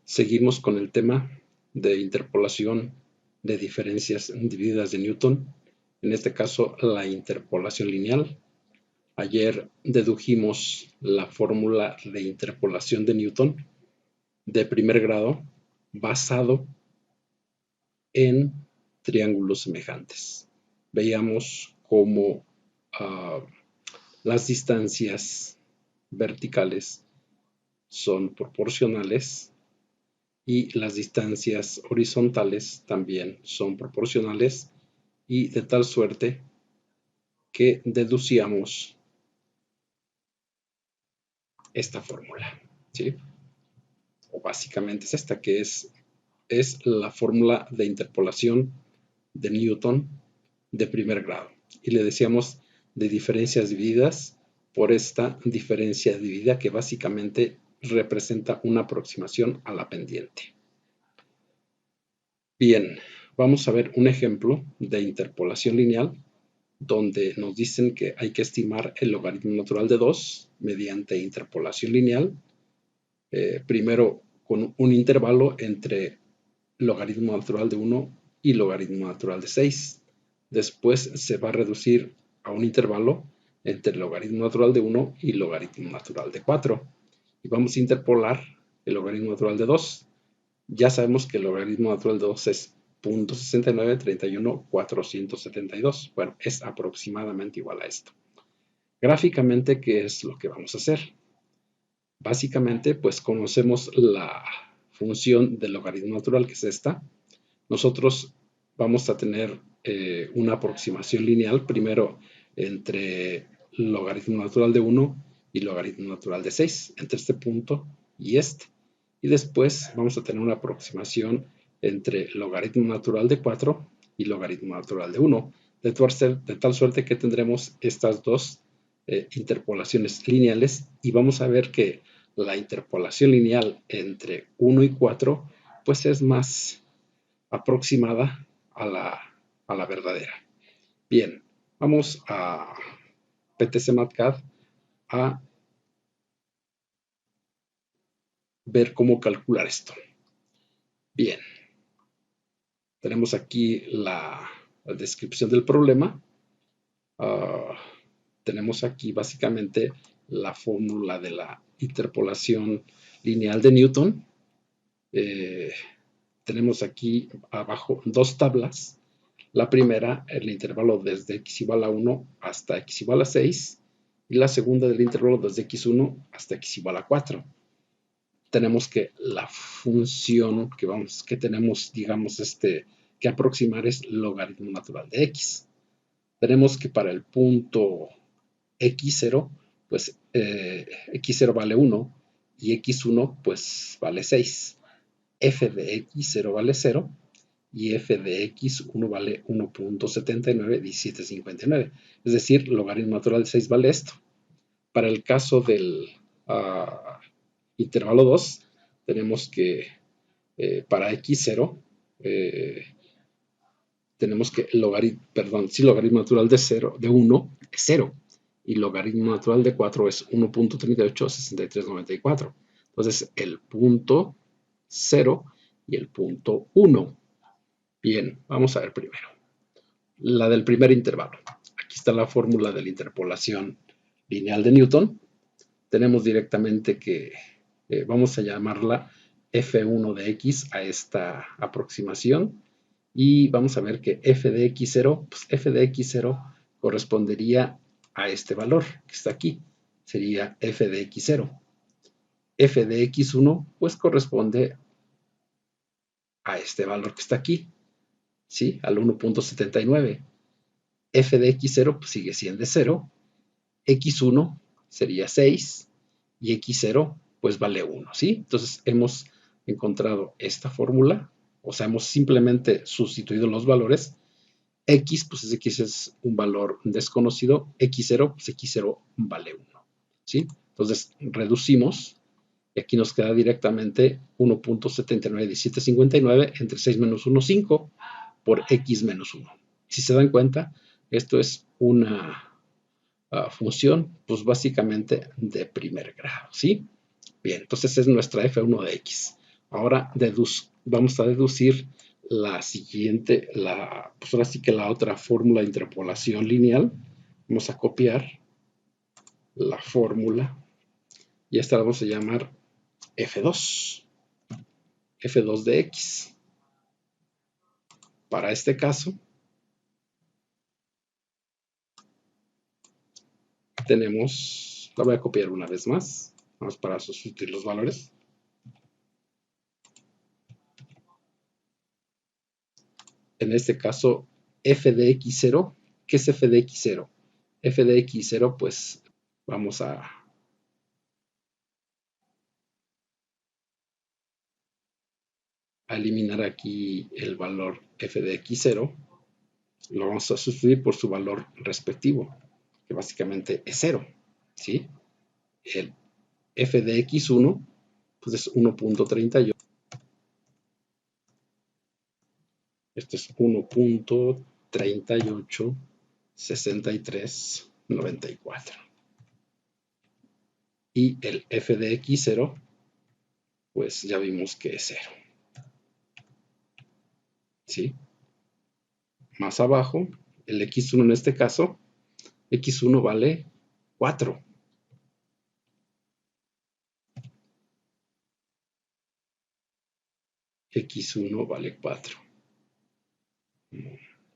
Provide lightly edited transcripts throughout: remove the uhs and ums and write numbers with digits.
Seguimos con el tema de interpolación de diferencias divididas de Newton, en este caso la interpolación lineal. Ayer dedujimos la fórmula de interpolación de Newton de primer grado basado en triángulos semejantes. Veíamos cómo las distancias verticales son proporcionales y las distancias horizontales también son proporcionales, y de tal suerte que deducíamos esta fórmula, ¿sí? O básicamente es esta, que es la fórmula de interpolación de Newton de primer grado. Y le decíamos de diferencias divididas por esta diferencia dividida, que básicamente representa una aproximación a la pendiente. Bien, vamos a ver un ejemplo de interpolación lineal donde nos dicen que hay que estimar el logaritmo natural de 2 mediante interpolación lineal. Primero con un intervalo entre logaritmo natural de 1 y logaritmo natural de 6. Después se va a reducir a un intervalo entre logaritmo natural de 1 y logaritmo natural de 4. Y vamos a interpolar el logaritmo natural de 2. Ya sabemos que el logaritmo natural de 2 es 0.6931.472. Bueno, es aproximadamente igual a esto. Gráficamente, ¿qué es lo que vamos a hacer? Básicamente, pues conocemos la función del logaritmo natural, que es esta. Nosotros vamos a tener una aproximación lineal, primero entre logaritmo natural de 1 y logaritmo natural de 6, entre este punto y este. Y después vamos a tener una aproximación entre logaritmo natural de 4 y logaritmo natural de 1, de tal suerte que tendremos estas dos interpolaciones lineales, y vamos a ver que la interpolación lineal entre 1 y 4 pues es más aproximada a la verdadera. Bien, vamos a PTC-MATCAD a ver cómo calcular esto. Bien, tenemos aquí la descripción del problema. Tenemos aquí básicamente la fórmula de la interpolación lineal de Newton. Tenemos aquí abajo dos tablas. La primera, el intervalo desde x igual a 1 hasta x igual a 6, y la segunda del intervalo desde x1 hasta x igual a 4. Tenemos que la función que tenemos, digamos, que aproximar es logaritmo natural de x. Tenemos que para el punto x0, pues x0 vale 1 y x1 pues vale 6. F de x0 vale 0 y f de x1 vale 1.791759. Es decir, logaritmo natural de 6 vale esto. Para el caso del intervalo 2, tenemos que para x0 tenemos que logaritmo natural de 1 es 0 y logaritmo natural de 4 es 1.386394. Entonces el punto 0 y el punto 1. Bien, vamos a ver primero la del primer intervalo. Aquí está la fórmula de la interpolación lineal de Newton. Tenemos directamente que vamos a llamarla f1 de x a esta aproximación, y vamos a ver que f de x0, pues f de x0 correspondería a este valor que está aquí, sería f de x0. F de x1 pues corresponde a este valor que está aquí, ¿sí? Al 1.79. F de x0 pues sigue siendo 0, x1 sería 6 y x0 pues vale 1, ¿sí? Entonces hemos encontrado esta fórmula, o sea, hemos simplemente sustituido los valores. X, pues x es un valor desconocido, x0, pues x0 vale 1, ¿sí? Entonces reducimos y aquí nos queda directamente 1.791759 entre 6 menos 1, 5 por x menos 1. Si se dan cuenta, esto es una función, pues básicamente de primer grado, ¿sí? Bien, entonces es nuestra f1 de x. Ahora vamos a deducir la siguiente, pues ahora sí que la otra fórmula de interpolación lineal. Vamos a copiar la fórmula y esta la vamos a llamar F2, F2 de X. Para este caso, tenemos, la voy a copiar una vez más, vamos para sustituir los valores. En este caso, f de x0, ¿qué es f de x0? F de x0, pues vamos a eliminar aquí el valor f de x0, lo vamos a sustituir por su valor respectivo, que básicamente es 0, ¿sí? El f de x1 pues es 1.38. Este es 1.386394. Y el f de x0 pues ya vimos que es 0. ¿Sí? Más abajo, el x1 en este caso, x1 vale 4. X1 vale 4.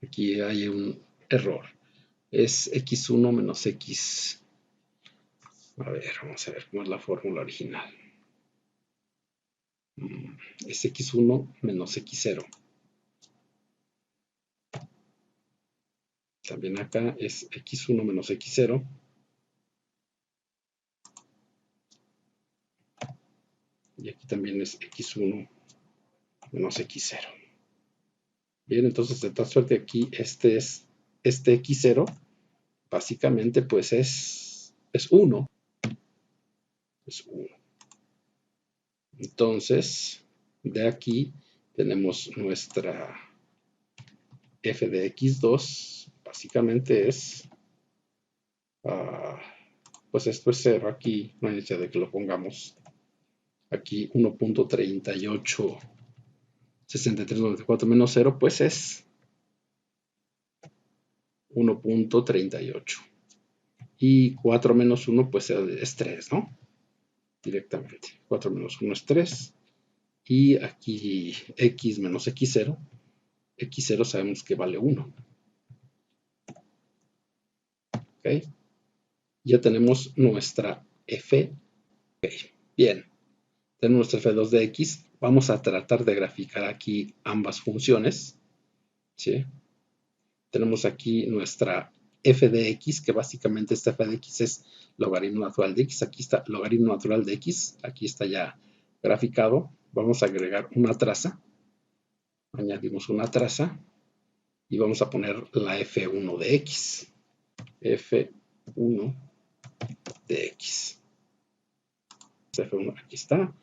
Aquí hay un error. Es x1 menos x. A ver, vamos a ver cómo es la fórmula original. Es x1 menos x0. También acá es x1 menos x0. Y aquí también es x1 menos x0. Bien, entonces de tal suerte aquí este x0 básicamente pues es 1. Es 1. Entonces, de aquí tenemos nuestra f de x2, básicamente es, pues esto es 0, aquí no hay necesidad de que lo pongamos. Aquí 1.386394 menos 0, pues es 1.38. Y 4 menos 1, pues es 3, ¿no? Directamente. 4 menos 1 es 3. Y aquí x menos x0. X0 sabemos que vale 1. ¿Ok? Ya tenemos nuestra f. Okay. Bien. Tenemos nuestra f2 de x. Vamos a tratar de graficar aquí ambas funciones. ¿Sí? Tenemos aquí nuestra f de x, que básicamente esta f de x es logaritmo natural de x. Aquí está logaritmo natural de x. Aquí está ya graficado. Vamos a agregar una traza. Añadimos una traza. Y vamos a poner la f1 de x. F1 de x. F1, aquí está.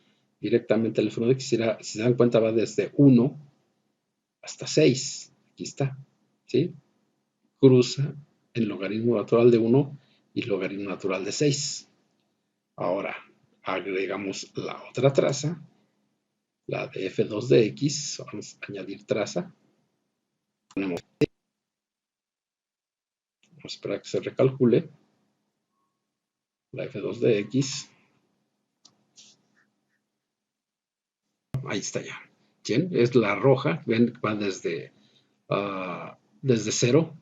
Directamente el f1 de x, si se dan cuenta, va desde 1 hasta 6. Aquí está. ¿Sí? Cruza el logaritmo natural de 1 y el logaritmo natural de 6. Ahora agregamos la otra traza, la de f2 de x. Vamos a añadir traza. Vamos a esperar a que se recalcule. La f2 de x. Ahí está ya. ¿Bien? Es la roja. Ven, va desde 0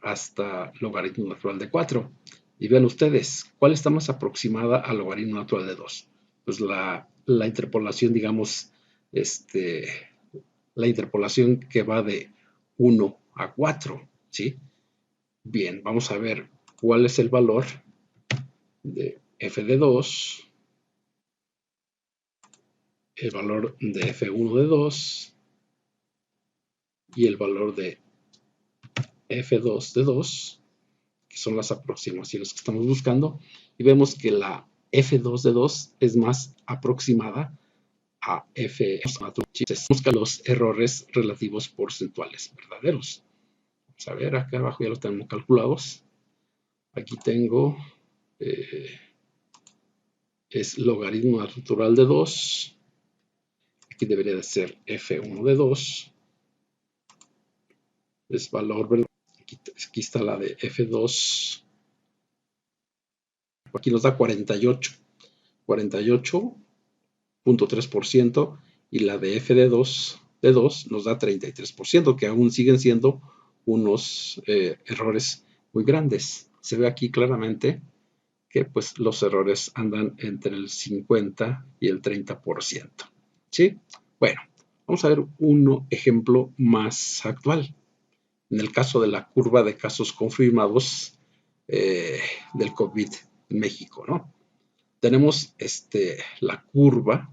hasta logaritmo natural de 4. Y vean ustedes, ¿cuál está más aproximada al logaritmo natural de 2? Pues la interpolación, digamos, la interpolación que va de 1 a 4, ¿sí? Bien, vamos a ver cuál es el valor de f de 2, el valor de f1 de 2 y el valor de f2 de 2, que son las aproximaciones que estamos buscando, y vemos que la f2 de 2 es más aproximada a f2. Busca los errores relativos porcentuales verdaderos. Vamos a ver, acá abajo ya lo tenemos calculados. Aquí tengo, es logaritmo natural de 2 aquí debería de ser F1 de 2. Es valor, ¿verdad? Aquí está la de F2. Aquí nos da 48.3%, y la de F de 2 nos da 33%, que aún siguen siendo unos errores muy grandes. Se ve aquí claramente que pues los errores andan entre el 50 y el 30%. ¿Sí? Bueno, vamos a ver un ejemplo más actual. En el caso de la curva de casos confirmados del COVID en México, ¿no? Tenemos la curva.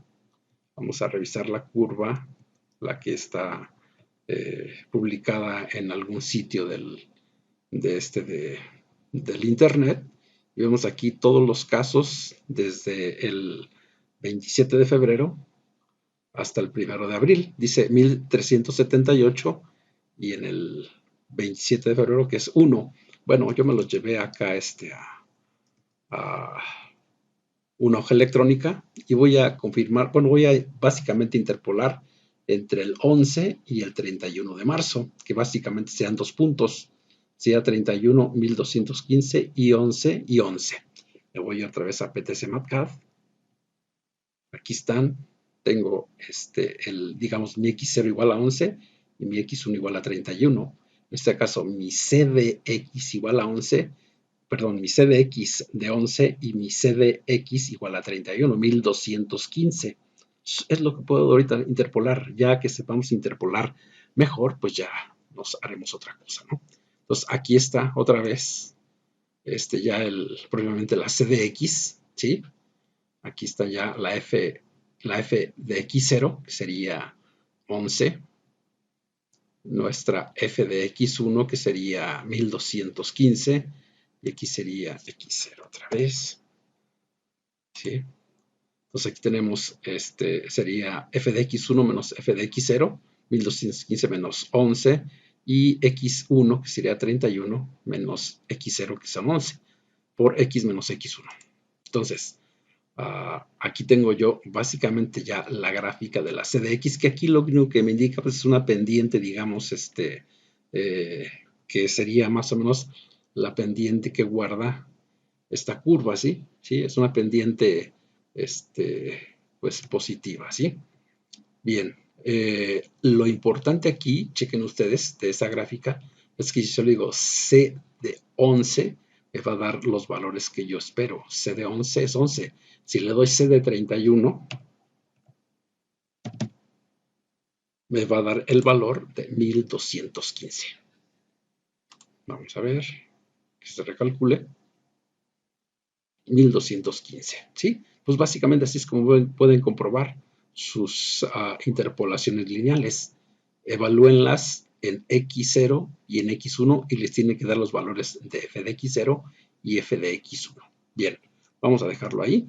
Vamos a revisar la curva, la que está publicada en algún sitio del internet. Y vemos aquí todos los casos desde el 27 de febrero hasta el 1 de abril. Dice 1378 y en el 27 de febrero, que es 1. Bueno, yo me los llevé acá a una hoja electrónica y voy a confirmar, bueno, voy a básicamente interpolar entre el 11 y el 31 de marzo, que básicamente sean 2 puntos, sea 31, 1215 y 11 y 11. Me voy otra vez a PTCMatCAD. Aquí están. Tengo digamos, mi X0 igual a 11 y mi X1 igual a 31. En este caso, mi CDX igual a 11. Perdón, mi CDX de 11 y mi CDX igual a 31, 1215. Es lo que puedo ahorita interpolar. Ya que sepamos interpolar mejor, pues ya nos haremos otra cosa, ¿no? Entonces, aquí está otra vez, ya probablemente la CDX, ¿sí? Aquí está ya la F de X0, que sería 11. Nuestra F de X1, que sería 1215. Y aquí sería X0 otra vez. ¿Sí? Entonces aquí tenemos, sería F de X1 menos F de X0, 1215 menos 11, y X1, que sería 31, menos X0, que son 11, por X menos X1. Entonces, aquí tengo yo básicamente ya la gráfica de la CDX, que aquí lo único que me indica pues, es una pendiente, digamos, que sería más o menos la pendiente que guarda esta curva, ¿sí? ¿Sí? Es una pendiente, pues positiva, ¿sí? Bien, lo importante aquí, chequen ustedes de esa gráfica, es que si yo le digo C de 11, me va a dar los valores que yo espero. C de 11 es 11. Si le doy C de 31, me va a dar el valor de 1215. Vamos a ver que se recalcule. 1215, ¿sí? Pues básicamente así es como pueden comprobar sus interpolaciones lineales. Evalúenlas en X0 y en X1 y les tiene que dar los valores de f de X0 y f de X1. Bien, vamos a dejarlo ahí.